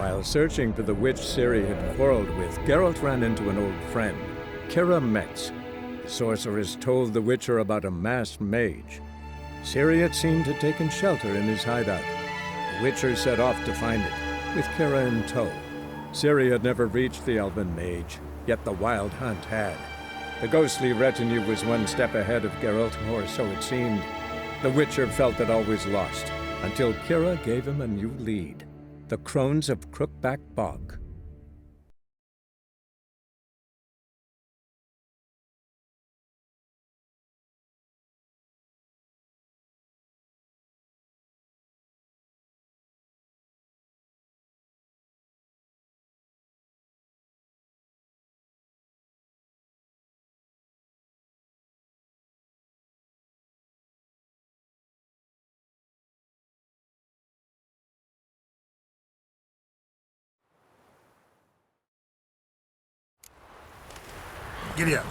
While searching for the witch Ciri had quarreled with, Geralt ran into an old friend, Kira Metz. The sorceress told the Witcher about a masked mage. Ciri, it seemed, had taken shelter in his hideout. The Witcher set off to find it, with Kira in tow. Ciri had never reached the elven mage, yet the wild hunt had. The ghostly retinue was one step ahead of Geralt, or so it seemed. The Witcher felt that all was lost, until Kira gave him a new lead. The Crones of Crookback Bog. Giddy up.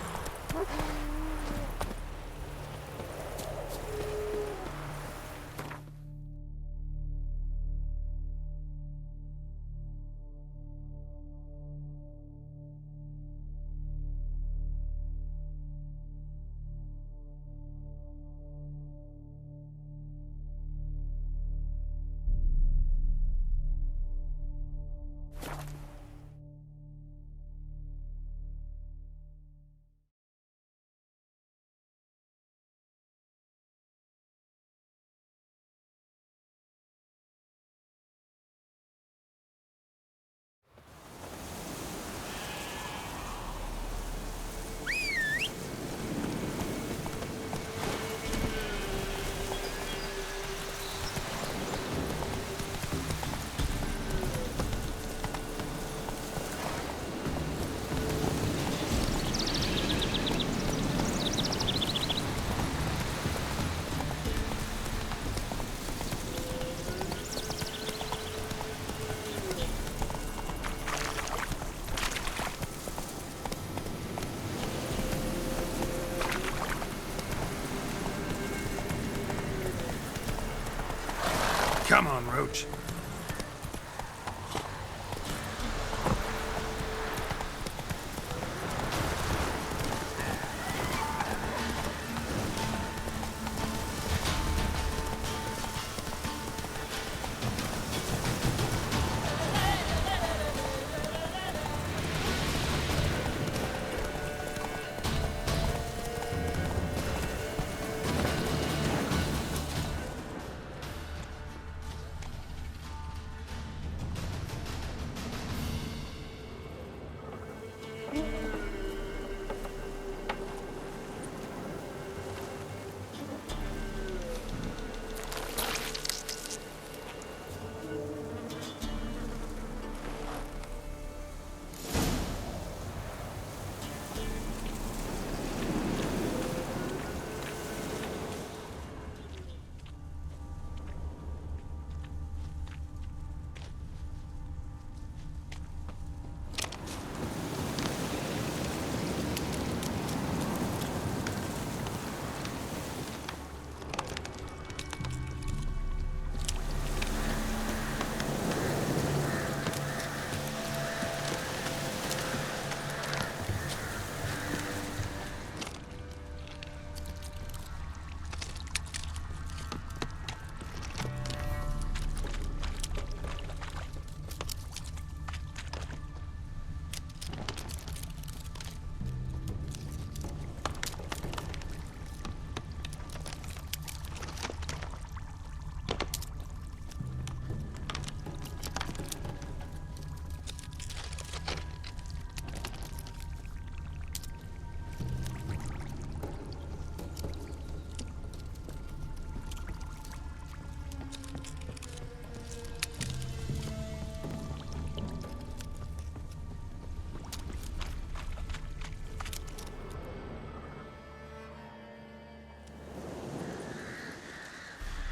Come on, Roach.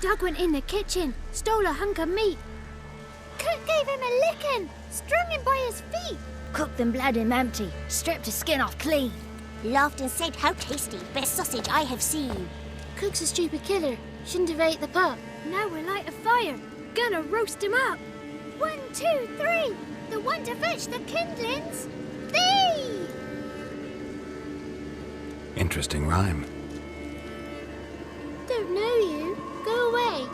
Doug went in the kitchen, stole a hunk of meat. Cook gave him a licking, strung him by his feet. Cooked and bled him empty, stripped his skin off clean. Laughed and said, "How tasty, best sausage I have seen." Cook's a stupid killer, shouldn't have ate the pup. Now we'll light a fire, gonna roast him up. 1, 2, 3. The one to fetch the kindlings. Thee! Interesting rhyme. Don't know you. Go away.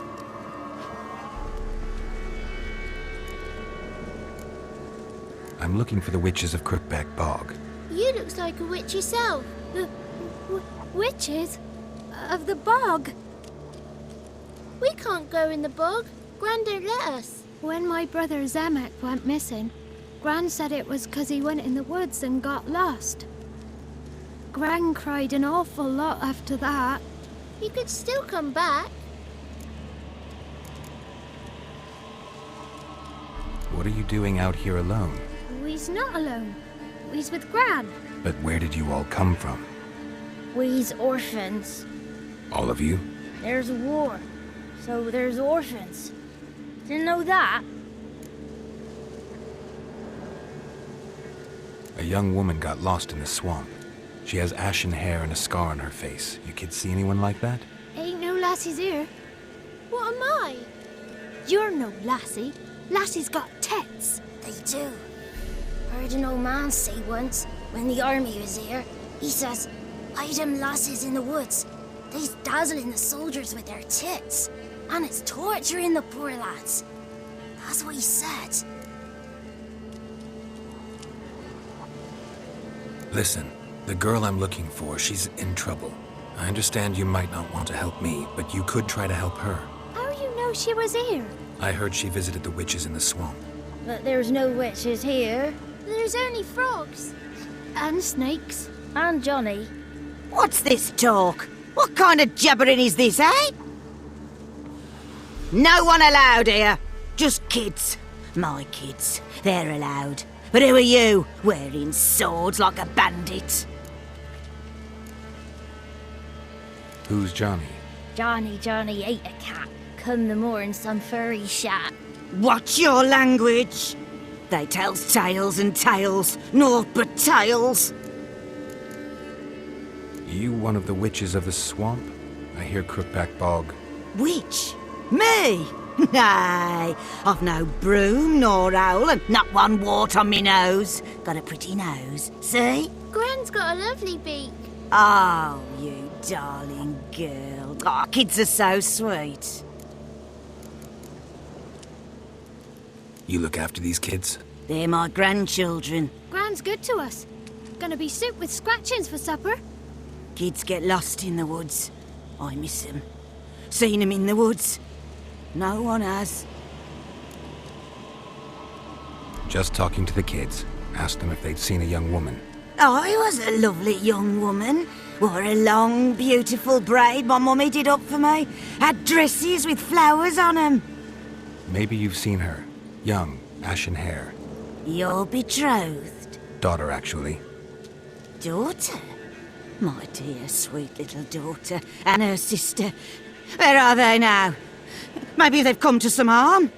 I'm looking for the witches of Crookback Bog. You looks like a witch yourself. The witches of the bog. We can't go in the bog. Gran don't let us. When my brother Zamek went missing, Gran said it was 'cause he went in the woods and got lost. Gran cried an awful lot after that. He could still come back. What are you doing out here alone? We's not alone. We's with Gran. But where did you all come from? We's orphans. All of you? There's a war, so there's orphans. Didn't know that? A young woman got lost in the swamp. She has ashen hair and a scar on her face. You kids see anyone like that? Ain't no lassies here. What am I? You're no lassie. Lassie's got tits. They do. Heard an old man say once, when the army was here, he says, "I them lasses in the woods. They's dazzling the soldiers with their tits, and it's torturing the poor lads." That's what he said. Listen, the girl I'm looking for, she's in trouble. I understand you might not want to help me, but you could try to help her. How you know she was here? I heard she visited the witches in the swamp. But there's no witches here. There's only frogs. And snakes. And Johnny. What's this talk? What kind of jabbering is this, eh? No one allowed here. Just kids. My kids. They're allowed. But who are you, wearing swords like a bandit? Who's Johnny? Johnny ate a cat. Come the morn some furry shat. Watch your language. They tells tales and tales, naught but tales. You one of the witches of the swamp? I hear Crookback Bog. Witch? Me? Nay, I've no broom nor owl and not one wart on me nose. Got a pretty nose, see? Gran's got a lovely beak. Oh, you darling girl. Oh, kids are so sweet. You look after these kids? They're my grandchildren. Gran's good to us. Gonna be soup with scratchings for supper. Kids get lost in the woods. I miss them. Seen them in the woods. No one has. Just talking to the kids. Asked them if they'd seen a young woman. I was a lovely young woman. Wore a long, beautiful braid my mummy did up for me. Had dresses with flowers on 'em. Maybe you've seen her. Young, ashen hair. You're betrothed. Daughter, actually. Daughter? My dear, sweet little daughter. And her sister. Where are they now? Maybe they've come to some harm.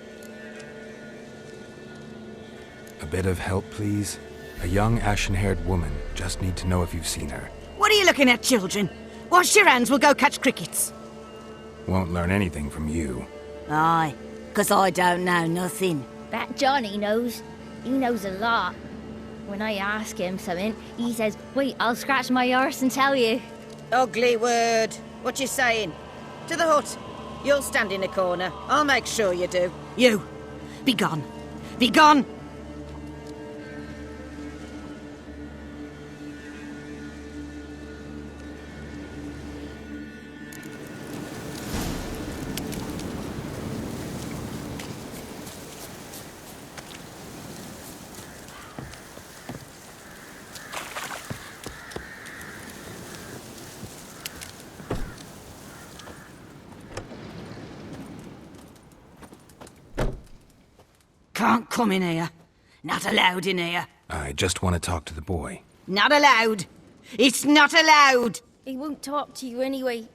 A bit of help, please? A young, ashen-haired woman. Just need to know if you've seen her. What are you looking at, children? Wash your hands, we'll go catch crickets. Won't learn anything from you. Aye, 'cause I don't know nothing. That Johnny knows. He knows a lot. When I ask him something, he says, "Wait, I'll scratch my arse and tell you." Ugly word. What you saying? To the hut. You'll stand in a corner. I'll make sure you do. You, be gone. Be gone! Can't come in here. Not allowed in here. I just want to talk to the boy. Not allowed. It's not allowed. He won't talk to you anyway.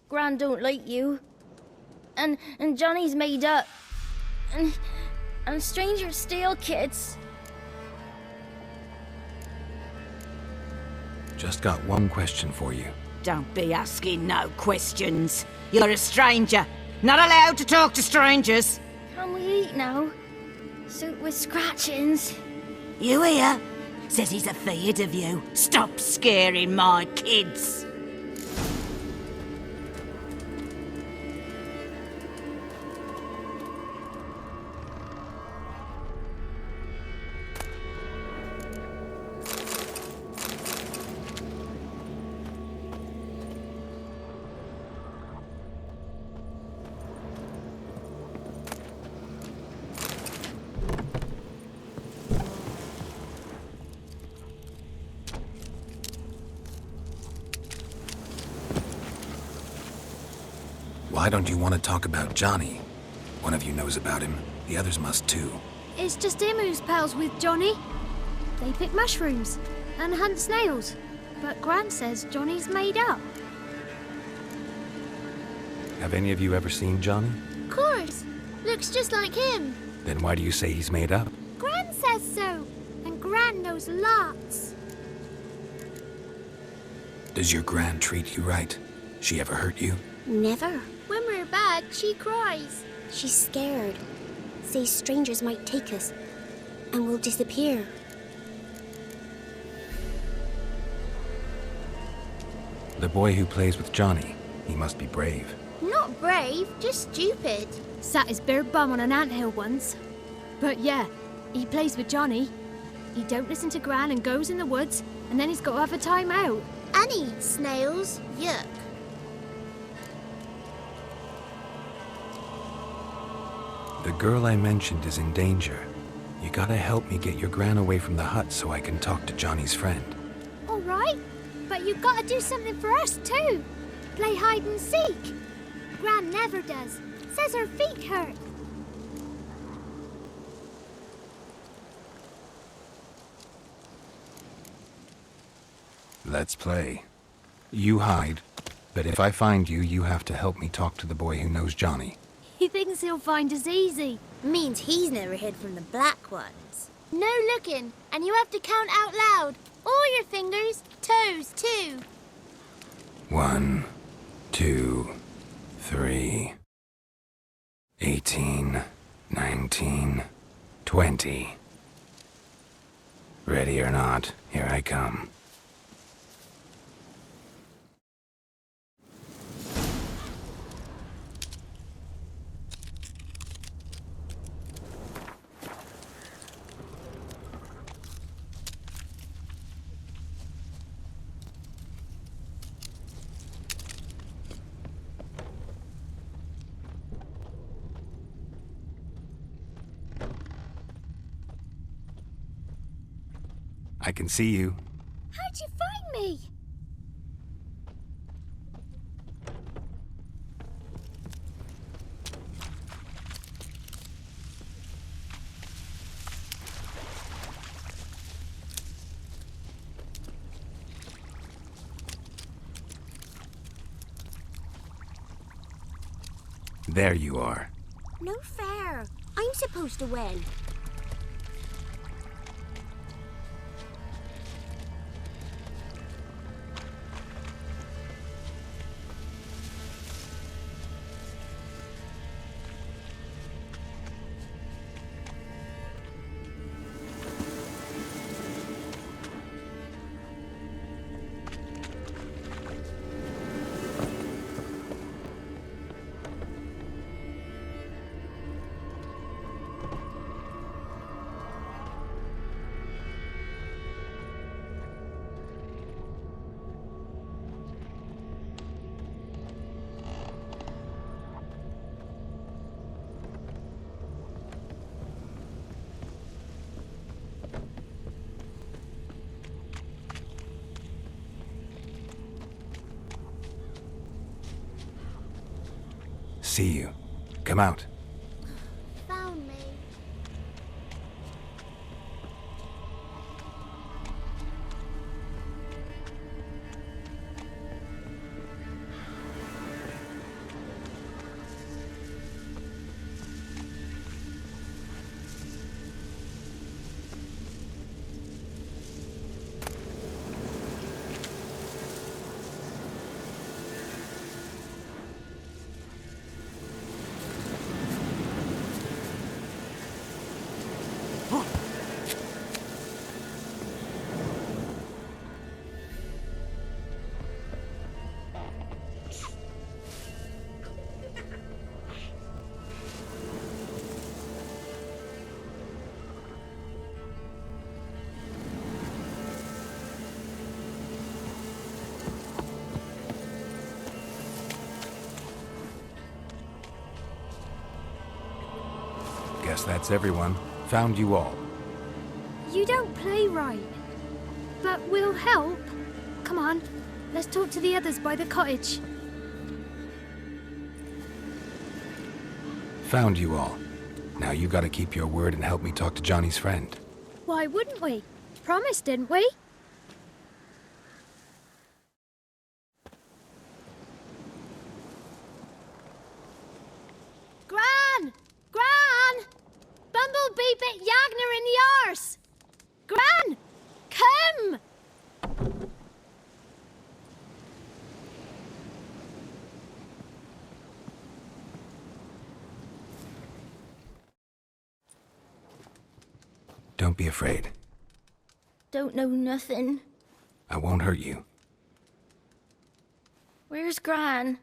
Gran don't like you. And Johnny's made up. And strangers steal kids. Just got one question for you. Don't be asking no questions. You're a stranger. Not allowed to talk to strangers. Can we eat now? suit with scratchings. You hear? Says he's afeard of you. Stop scaring my kids. Why don't you want to talk about Johnny? One of you knows about him. The others must too. It's just him who's pals with Johnny. They pick mushrooms and hunt snails. But Gran says Johnny's made up. Have any of you ever seen Johnny? Of course. Looks just like him. Then why do you say he's made up? Gran says so. And Gran knows lots. Does your Gran treat you right? She ever hurt you? Never. When we're bad, she cries. She's scared. Says strangers might take us. And we'll disappear. The boy who plays with Johnny, he must be brave. Not brave, just stupid. Sat his bare bum on an anthill once. But yeah, he plays with Johnny. He don't listen to Gran and goes in the woods, and then he's got to have a time out. And eats snails. Yuck. The girl I mentioned is in danger. You gotta help me get your Gran away from the hut so I can talk to Johnny's friend. All right, but you've got to do something for us too. Play hide and seek. Gran never does. Says her feet hurt. Let's play. You hide, but if I find you, you have to help me talk to the boy who knows Johnny. He thinks he'll find us easy. Means he's never hid from the black ones. No looking, and you have to count out loud. All your fingers, toes too. 1, 2, 3, 18, 19, 20. Ready or not, here I come. I can see you. How'd you find me? There you are. No fair. I'm supposed to win. See you. Come out. Found me. Guess that's everyone. Found you all. You don't play right. But we'll help. Come on, let's talk to the others by the cottage. Found you all. Now you gotta keep your word and help me talk to Johnny's friend. Why wouldn't we? Promised, didn't we? Gran! Gran! Bumblebee bit Yagner in the arse! Gran! Come! Don't be afraid. Don't know nothing. I won't hurt you. Where's Gran?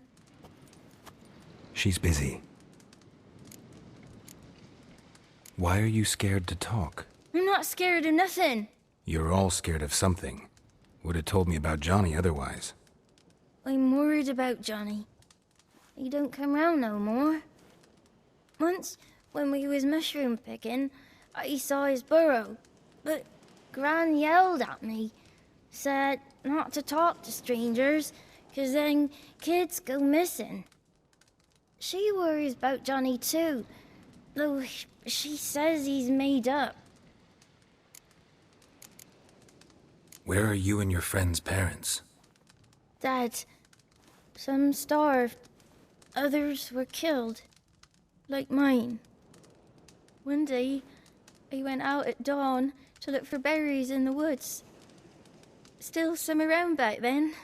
She's busy. Why are you scared to talk? I'm not scared of nothing. You're all scared of something. Would have told me about Johnny otherwise. I'm worried about Johnny. He don't come round no more. Once, when we was mushroom picking, I saw his burrow, but Gran yelled at me, said not to talk to strangers, 'cause then kids go missing. She worries about Johnny too, though she says he's made up. Where are you and your friend's parents? Dad, some starved, others were killed, like mine. One day, I went out at dawn to look for berries in the woods. Still some around back then.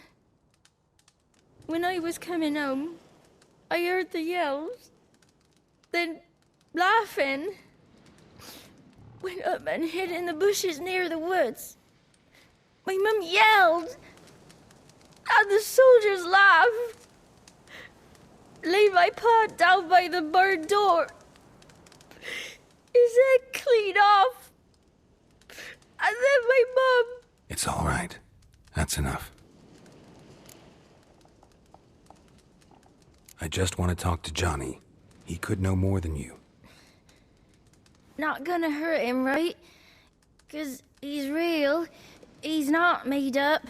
When I was coming home, I heard the yells. Then, laughing, went up and hid in the bushes near the woods. My mum yelled, and the soldiers laughed. Laid my pa down by the barn door. His head clean off. And then my mum... It's all right. That's enough. I just want to talk to Johnny. He could know more than you. Not gonna hurt him, right? 'Cause he's real. He's not made up.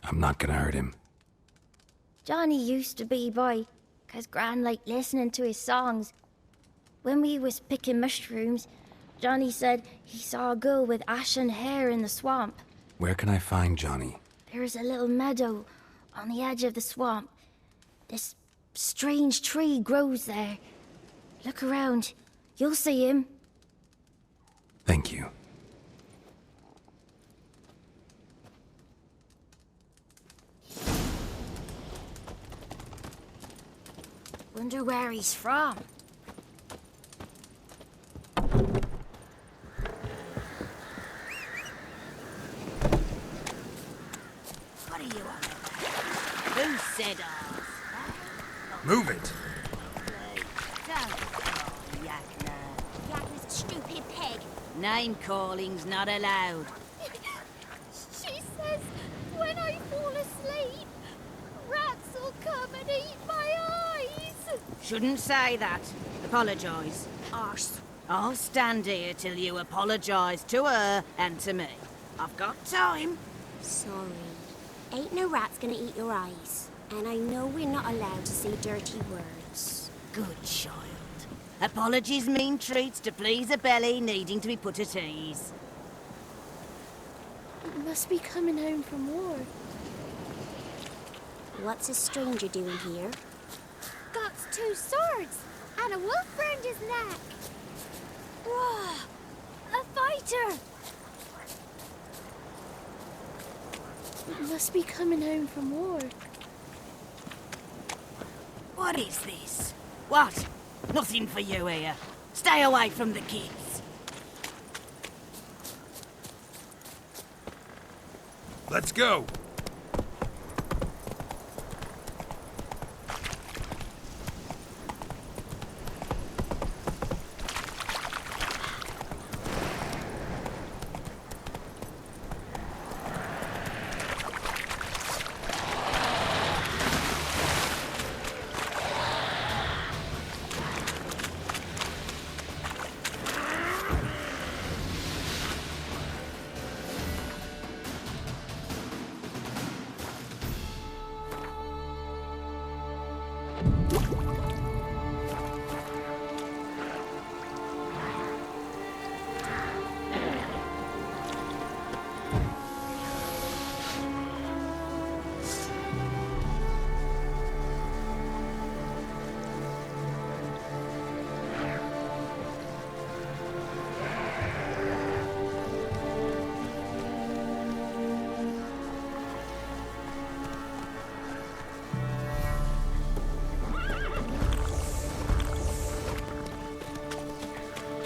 I'm not gonna hurt him. Johnny used to be by, 'cause Gran liked listening to his songs. When we was picking mushrooms, Johnny said he saw a girl with ashen hair in the swamp. Where can I find Johnny? There's a little meadow on the edge of the swamp. This strange tree grows there. Look around. You'll see him. Thank you. Wonder where he's from. What are you on about? Who said ours? Move it. Yagner's a stupid pig. Name calling's not allowed. She says when I fall asleep, rats will come and eat my eyes. Shouldn't say that. Apologise. Arse. I'll stand here till you apologise to her and to me. I've got time. Sorry. Ain't no rat's gonna eat your eyes. And I know we're not allowed to say dirty words. Good child. Apologies mean treats to please a belly needing to be put at ease. Must be coming home from war. What's a stranger doing here? Got 2 swords and a wolf round his neck. Whoa! A fighter! Must be coming home from war. What is this? What? Nothing for you here. Stay away from the kids. Let's go!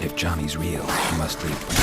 If Johnny's real, he must leave.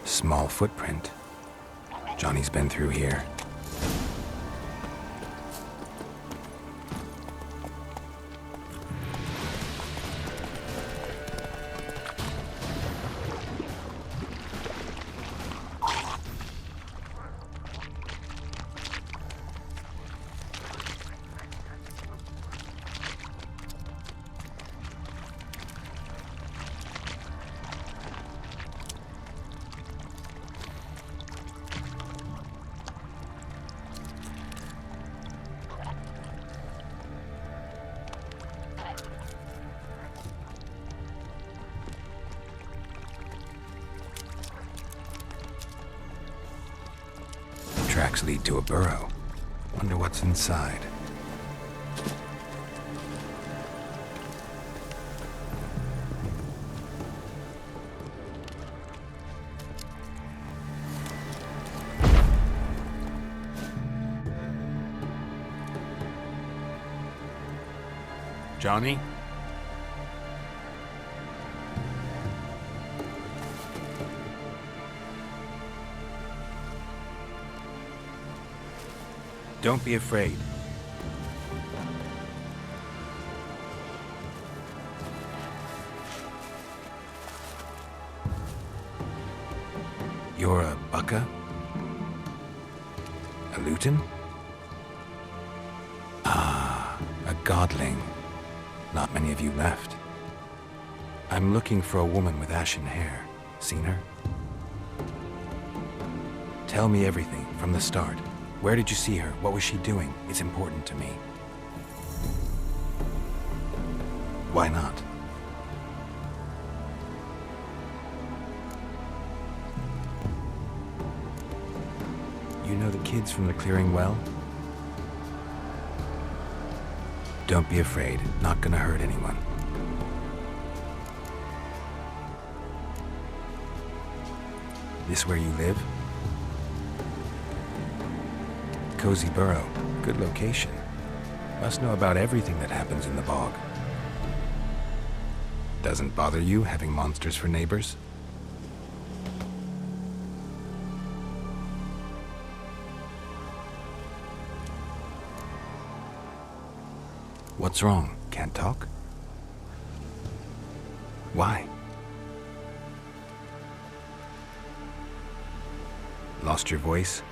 Small footprint. Johnny's been through here. Tracks lead to a burrow. Wonder what's inside. Johnny? Don't be afraid. You're a Bucka? A Luton? Ah, a godling. Not many of you left. I'm looking for a woman with ashen hair. Seen her? Tell me everything from the start. Where did you see her? What was she doing? It's important to me. Why not? You know the kids from the clearing well? Don't be afraid. Not gonna hurt anyone. This where you live? Cozy burrow. Good location. Must know about everything that happens in the bog. Doesn't bother you having monsters for neighbors? What's wrong? Can't talk? Why? Lost your voice?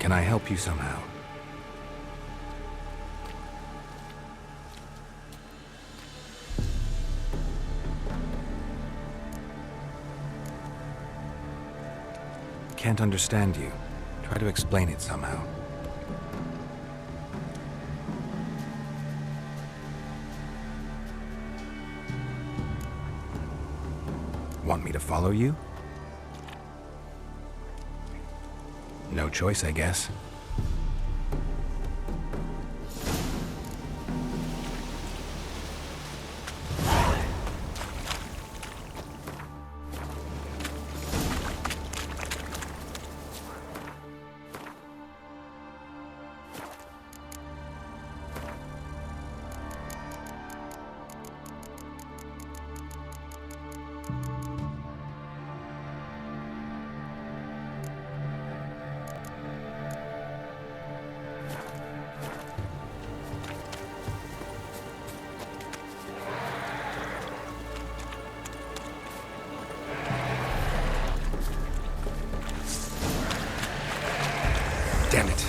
Can I help you somehow? Can't understand you. Try to explain it somehow. follow you? No choice, I guess. Damn it.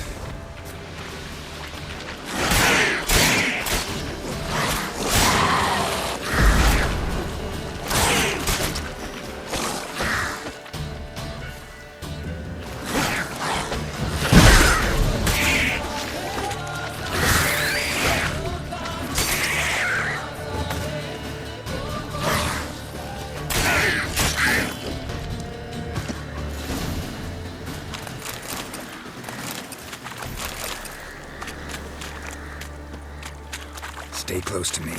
Stay close to me.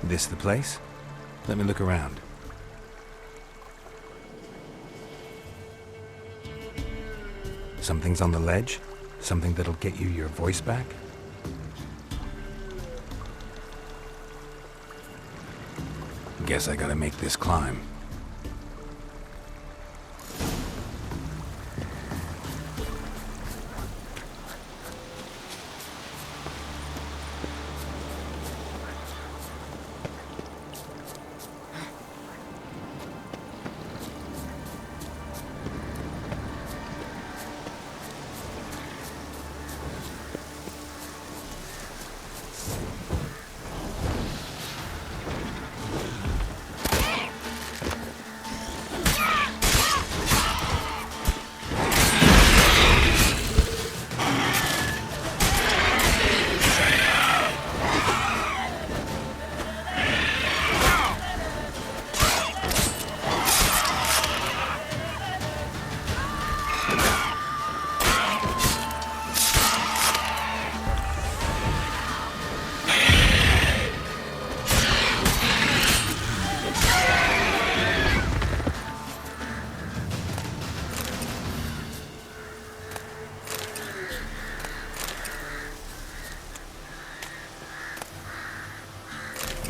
This the place? Let me look around. Something's on the ledge? Something that'll get you your voice back? Guess I gotta make this climb.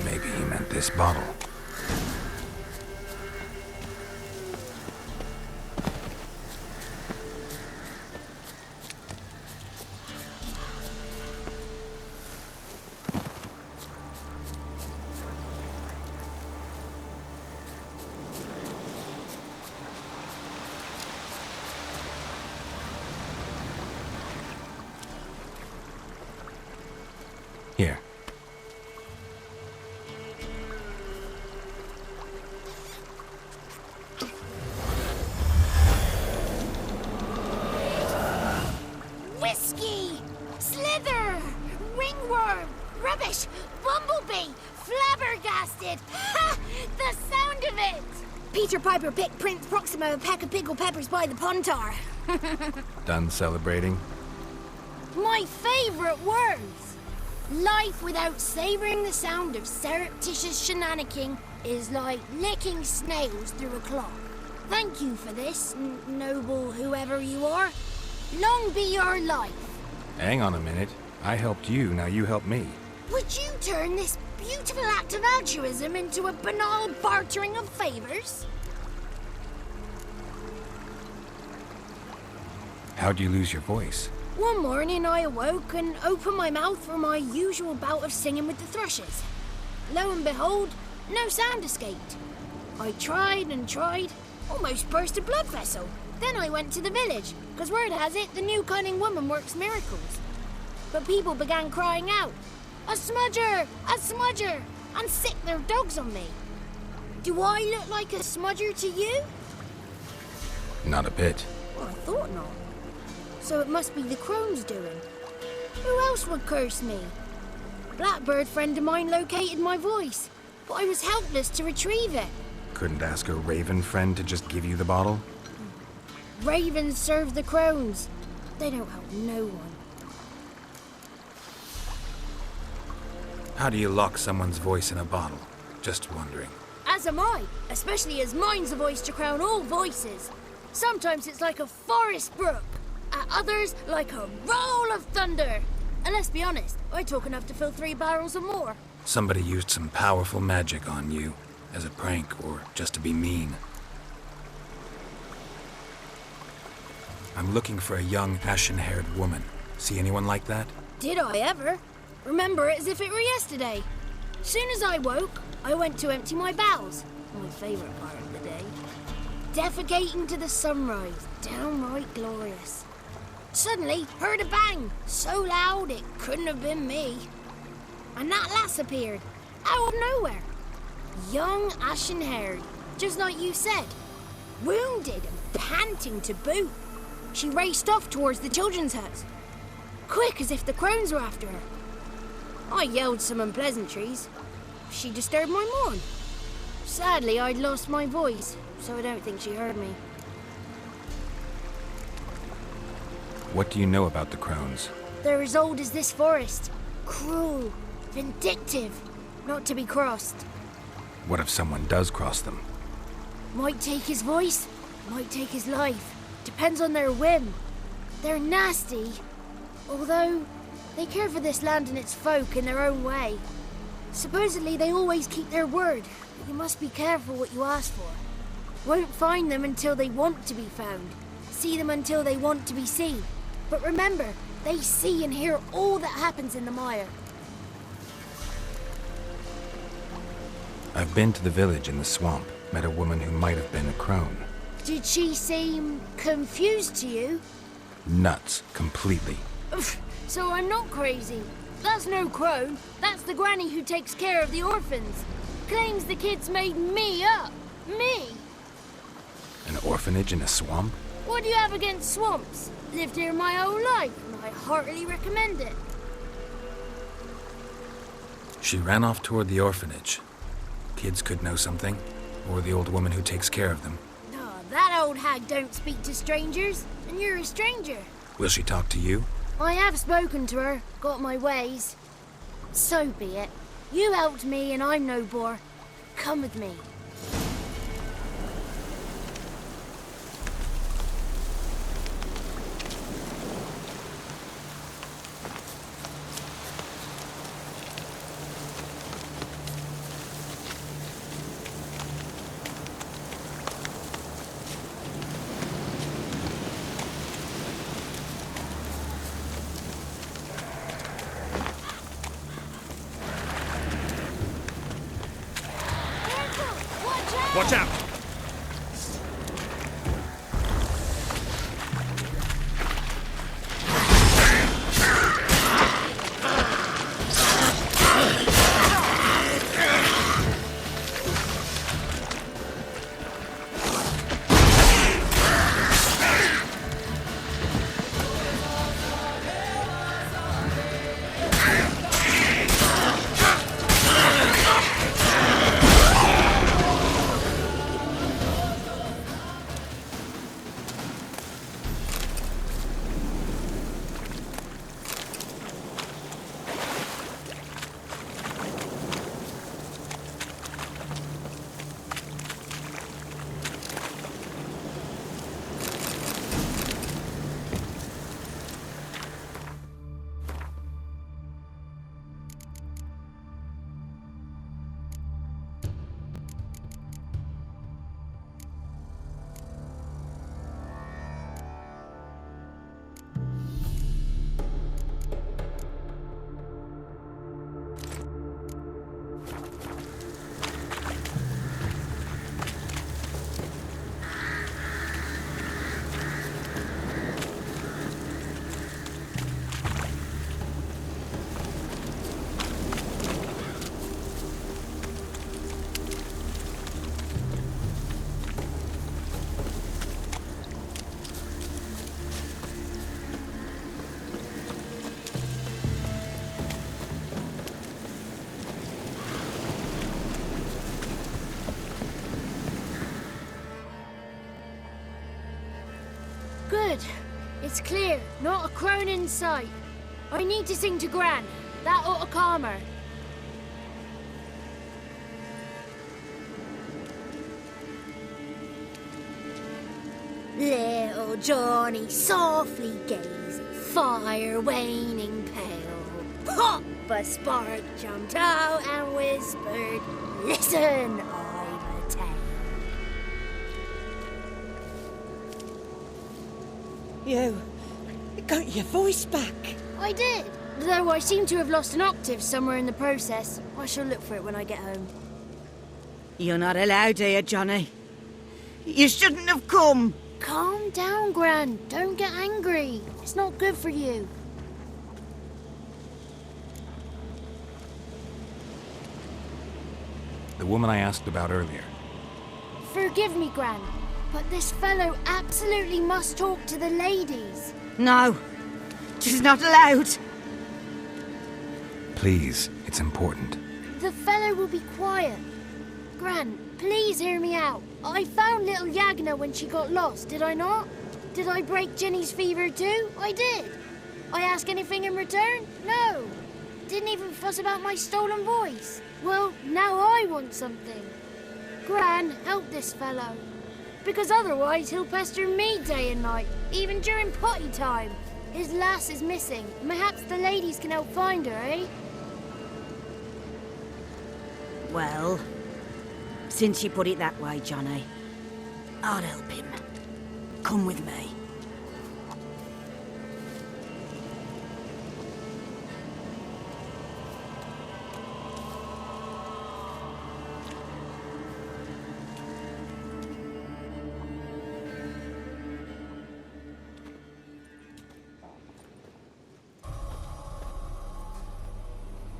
Maybe he meant this bottle. Here. Whiskey! Slither! Ringworm! Rubbish! Bumblebee! Flabbergasted! Ha! The sound of it! Peter Piper picked Prince Proxima a pack of pickled peppers by the Pontar. Done celebrating? My favourite words! Life without savouring the sound of surreptitious shenanigans is like licking snails through a clock. Thank you for this, noble whoever you are. Long be your life. Hang on a minute. I helped you, now you help me. Would you turn this beautiful act of altruism into a banal bartering of favours? How'd you lose your voice? One morning I awoke and opened my mouth for my usual bout of singing with the thrushes. Lo and behold, no sound escaped. I tried and tried, Almost burst a blood vessel. Then I went to the village, because word has it the new cunning woman works miracles. But people began crying out, "A smudger! A smudger!" and sick their dogs on me. Do I look like a smudger to you? Not a bit. Well, I thought not. So it must be the crone's doing. Who else would curse me? Blackbird friend of mine located my voice, but I was helpless to retrieve it. Couldn't ask a raven friend to just give you the bottle? Ravens serve the crones. They don't help no one. How do you lock someone's voice in a bottle? Just wondering. As am I, especially as mine's a voice to crown all voices. Sometimes it's like a forest brook, at others like a roll of thunder. And let's be honest, I talk enough to fill 3 barrels or more. Somebody used some powerful magic on you, as a prank or just to be mean. I'm looking for a young, ashen-haired woman. See anyone like that? Did I ever? Remember it as if it were yesterday. Soon as I woke, I went to empty my bowels. My favourite part of the day. Defecating to the sunrise. Downright glorious. Suddenly, heard a bang. So loud it couldn't have been me. And that lass appeared. Out of nowhere. Young, ashen-haired. Just like you said. Wounded and panting to boot. She raced off towards the children's house. Quick as if the crones were after her. I yelled some unpleasantries. She disturbed my morn. Sadly, I'd lost my voice, so I don't think she heard me. What do you know about the crones? They're as old as this forest. Cruel, vindictive, not to be crossed. What if someone does cross them? Might take his voice, might take his life. Depends on their whim. They're nasty, although they care for this land and its folk in their own way. Supposedly they always keep their word, but you must be careful what you ask for. Won't find them until they want to be found. See them until they want to be seen. But remember, they see and hear all that happens in the mire. I've been to the village in the swamp, met a woman who might have been a crone. Did she seem confused to you? Nuts, completely. So I'm not crazy. That's no crone. That's the granny who takes care of the orphans. Claims the kids made me up. Me! An orphanage in a swamp? What do you have against swamps? Lived here my whole life, and I heartily recommend it. She ran off toward the orphanage. Kids could know something, or the old woman who takes care of them. Oh, that old hag don't speak to strangers, and you're a stranger. Will she talk to you? I have spoken to her, got my ways. So be it. You helped me, and I'm no bore. Come with me. Watch out! Good. It's clear. Not a crone in sight. I need to sing to Gran. That ought to calm her. Little Johnny softly gazed, fire waning pale. Pop! A spark jumped out and whispered, "Listen, I've a tale." You got your voice back. I did. Though I seem to have lost an octave somewhere in the process. I shall look for it when I get home. You're not allowed here, Johnny. You shouldn't have come. Calm down, Gran. Don't get angry. It's not good for you. The woman I asked about earlier. Forgive me, Gran, but this fellow absolutely must talk to the ladies. No, she's not allowed. Please, it's important. The fellow will be quiet. Gran, please hear me out. I found little Yagna when she got lost, did I not? Did I break Jenny's fever too? I did. I ask anything in return? No. Didn't even fuss about my stolen voice. Well, now I want something. Gran, help this fellow. Because otherwise he'll pester me day and night, even during potty time. His lass is missing. Perhaps the ladies can help find her, eh? Well, since you put it that way, Johnny, I'll help him. Come with me.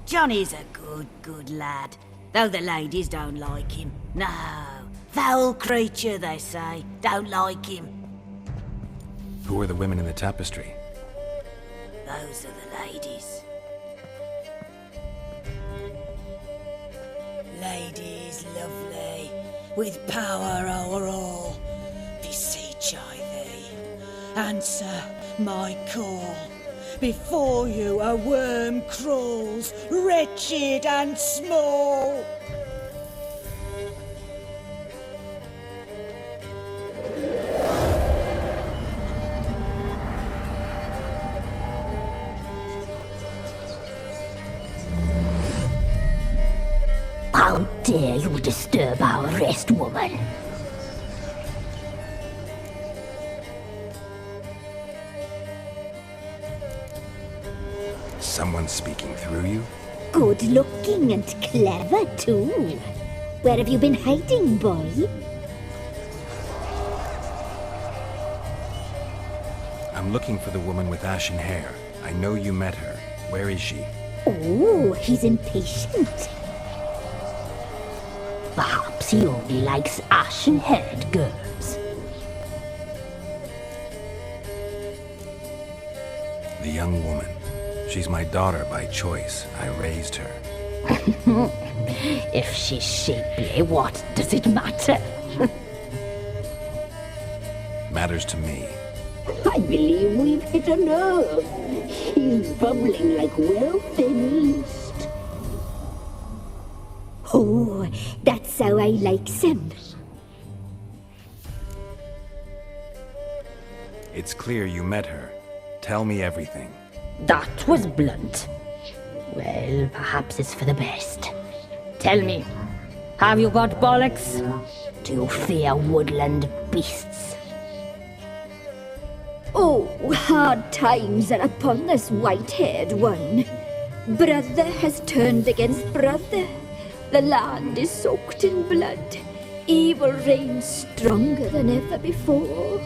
Johnny's a good lad, though the ladies don't like him. No, foul creature, they say. Don't like him. Who are the women in the tapestry? Those are the ladies. Ladies lovely, with power o'er all, beseech I thee, answer my call. Before you a worm crawls, wretched and small. How dare you disturb our rest, woman? Someone speaking through you? Good looking and clever, too. Where have you been hiding, boy? I'm looking for the woman with ashen hair. I know you met her. Where is she? Oh, he's impatient. Perhaps he only likes ashen-haired girls. The young woman. She's my daughter by choice. I raised her. If she's shapely, what does it matter? Matters to me. I believe we've hit a nerve. He's bubbling like well-fed yeast. Oh, that's how I likes him. It's clear you met her. Tell me everything. That was blunt. Well, perhaps it's for the best. Tell me, have you got bollocks? Do you fear woodland beasts? Oh, hard times are upon this white-haired one. Brother has turned against brother. The land is soaked in blood. Evil reigns stronger than ever before.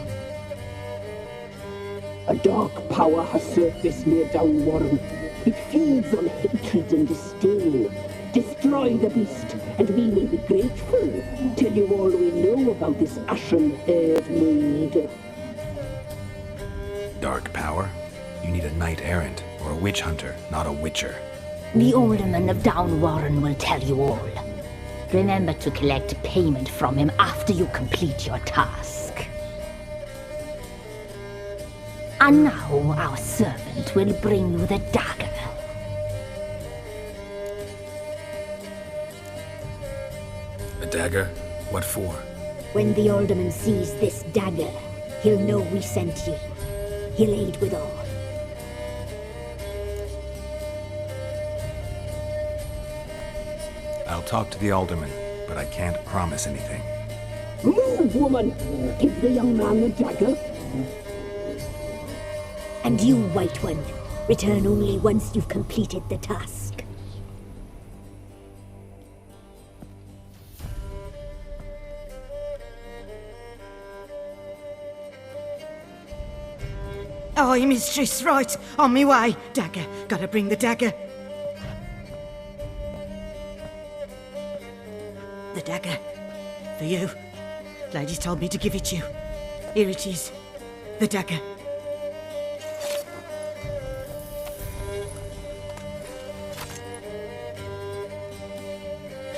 A dark power has surfaced near Downwarren. It feeds on hatred and disdain. Destroy the beast, and we will be grateful. Tell you all we know about this ashen-haired maid. Dark power? You need a knight-errant or a witch hunter, not a witcher. The alderman of Downwarren will tell you all. Remember to collect payment from him after you complete your task. And now our servant will bring you the dagger. A dagger? What for? When the alderman sees this dagger, he'll know we sent ye. He'll aid with all. I'll talk to the alderman, but I can't promise anything. Move, woman! Give the young man the dagger. And you, White One, return only once you've completed the task. Aye, mistress, right. On me way. Dagger. Gotta bring the dagger. The dagger. For you. Ladies told me to give it you. Here it is. The dagger.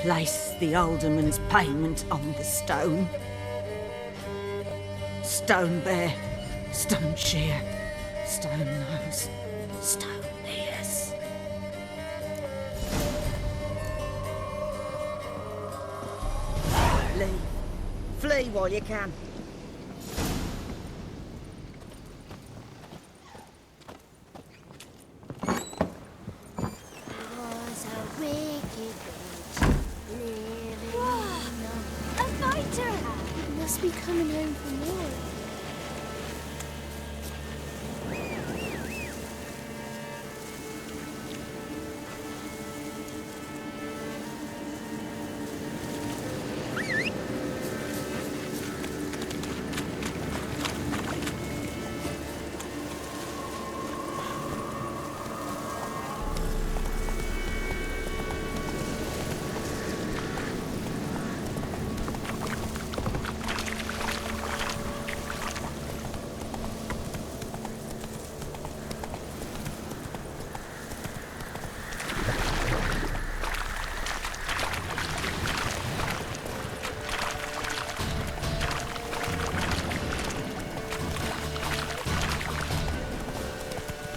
Place the alderman's payment on the stone. Stone bear. Stone shear. Stone nose. Stone ears. Flee. Flee while you can. Was a wicked witch living in A fighter! He must be coming home from war.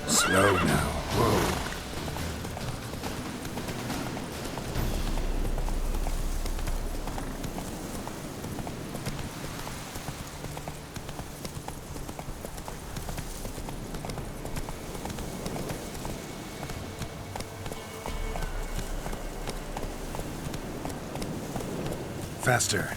Slow now. Whoa. Faster.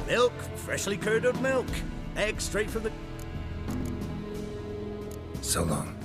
Milk, freshly curdled milk. Eggs straight from the... So long.